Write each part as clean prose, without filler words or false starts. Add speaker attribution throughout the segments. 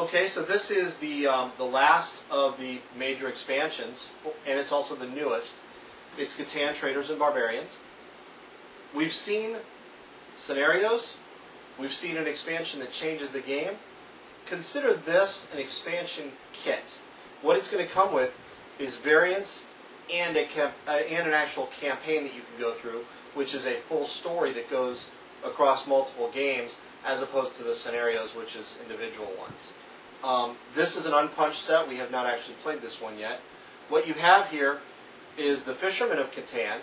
Speaker 1: Okay, so this is the last of the major expansions, and it's also the newest. It's Catan, Traders and Barbarians. We've seen scenarios. We've seen an expansion that changes the game. Consider this an expansion kit. What it's going to come with is variants and an actual campaign that you can go through, which is a full story that goes across multiple games, as opposed to the scenarios, which is individual ones. This is an unpunched set. We have not actually played this one yet. What you have here is the Fishermen of Catan,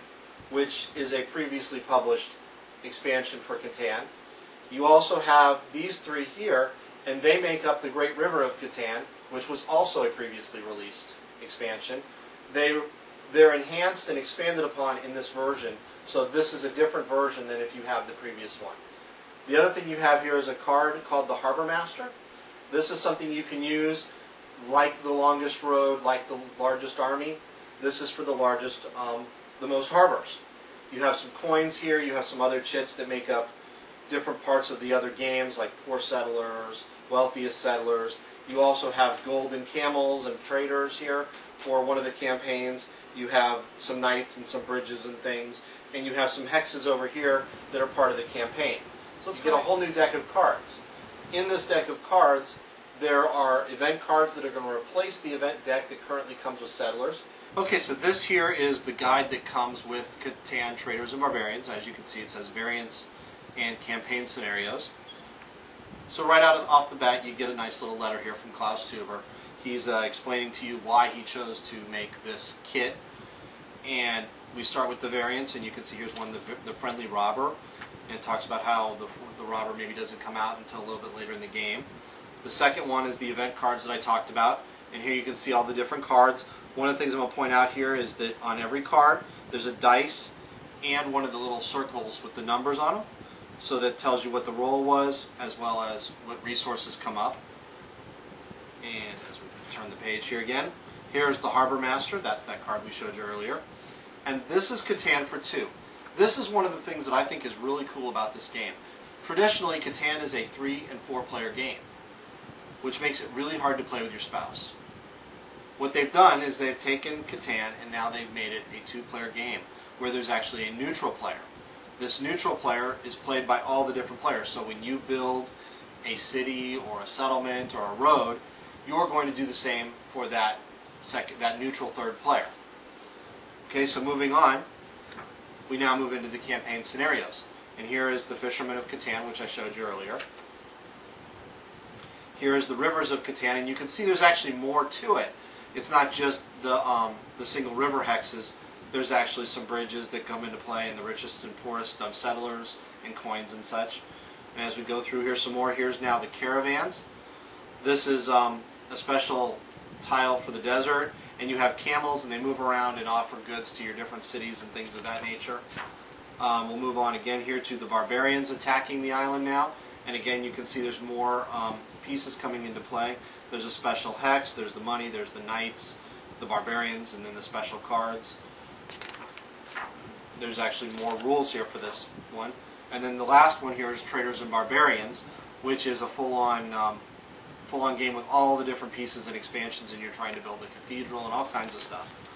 Speaker 1: which is a previously published expansion for Catan. You also have these three here, and they make up the Great River of Catan, which was also a previously released expansion. They're enhanced and expanded upon in this version, so this is a different version than if you have the previous one. The other thing you have here is a card called the Harbor Master. This is something you can use like the longest road, like the largest army. This is for the largest, the most harbors. You have some coins here, you have some other chits that make up different parts of the other games, like poor settlers, wealthiest settlers. You also have golden camels and traders here for one of the campaigns. You have some knights and some bridges and things, and you have some hexes over here that are part of the campaign. So let's get a whole new deck of cards. In this deck of cards, there are event cards that are going to replace the event deck that currently comes with settlers. Okay, so this here is the guide that comes with Catan, Traders and Barbarians. As you can see, it says variants and campaign scenarios. So right off the bat, you get a nice little letter here from Klaus Tuber. He's explaining to you why he chose to make this kit. And we start with the variants, and you can see here's one, the Friendly Robber. And it talks about how the robber maybe doesn't come out until a little bit later in the game. The second one is the event cards that I talked about. And here you can see all the different cards. One of the things I'm going to point out here is that on every card, there's a dice and one of the little circles with the numbers on them. So that tells you what the roll was, as well as what resources come up. And as we turn the page here again, here's the Harbor Master. That's that card we showed you earlier. And this is Catan for 2. This is one of the things that I think is really cool about this game. Traditionally, Catan is a 3- and 4-player game, which makes it really hard to play with your spouse. What they've done is they've taken Catan and now they've made it a 2-player game where there's actually a neutral player. This neutral player is played by all the different players. So when you build a city or a settlement or a road, you're going to do the same for that neutral third player. Okay, so moving on, we now move into the campaign scenarios. And here is the Fishermen of Catan, which I showed you earlier. Here is the Rivers of Catan, and you can see there's actually more to it. It's not just the single river hexes. There's actually some bridges that come into play, and the richest and poorest settlers and coins and such. And as we go through here some more, here's now the caravans. This is a special tile for the desert, and you have camels, and they move around and offer goods to your different cities and things of that nature. We'll move on again here to the barbarians attacking the island now. And again, you can see there's more pieces coming into play. There's a special hex, there's the money, there's the knights, the barbarians, and then the special cards. There's actually more rules here for this one. And then the last one here is Traders and Barbarians, which is a full-on game with all the different pieces and expansions, and you're trying to build a cathedral and all kinds of stuff.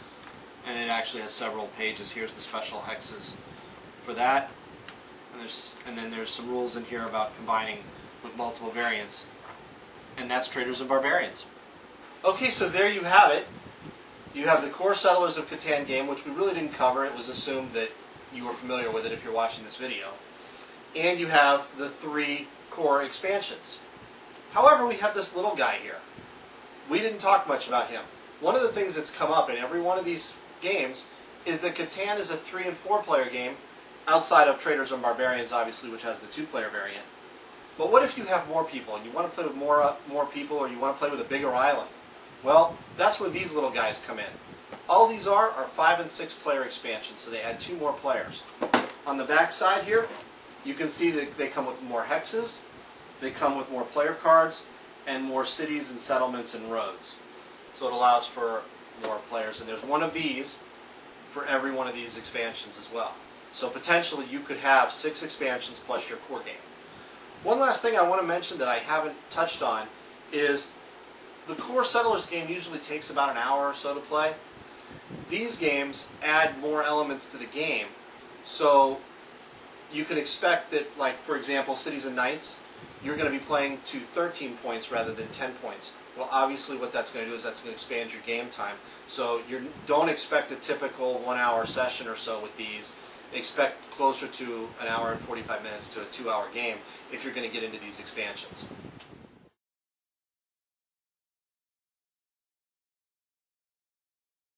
Speaker 1: And it actually has several pages. Here's the special hexes for that. And then there's some rules in here about combining with multiple variants. And that's Traders and Barbarians. Okay, so there you have it. You have the core Settlers of Catan game, which we really didn't cover. It was assumed that you were familiar with it if you're watching this video. And you have the 3 core expansions. However, we have this little guy here. We didn't talk much about him. One of the things that's come up in every one of these games is that Catan is a 3- and 4-player game, outside of Traders and Barbarians, obviously, which has the 2-player variant. But what if you have more people, and you want to play with more people, or you want to play with a bigger island? Well, that's where these little guys come in. All these are 5- and 6-player expansions, so they add 2 more players. On the back side here, you can see that they come with more hexes, they come with more player cards, and more cities and settlements and roads. So it allows for more players, and there's one of these for every one of these expansions as well. So potentially you could have 6 expansions plus your core game. One last thing I want to mention that I haven't touched on is the core Settlers game usually takes about an hour or so to play. These games add more elements to the game. So you can expect that, like, for example, Cities and Knights, you're going to be playing to 13 points rather than 10 points. Well, obviously what that's going to do is that's going to expand your game time. So don't expect a typical 1 hour session or so with these. Expect closer to an hour and 45 minutes to a 2 hour game if you're going to get into these expansions.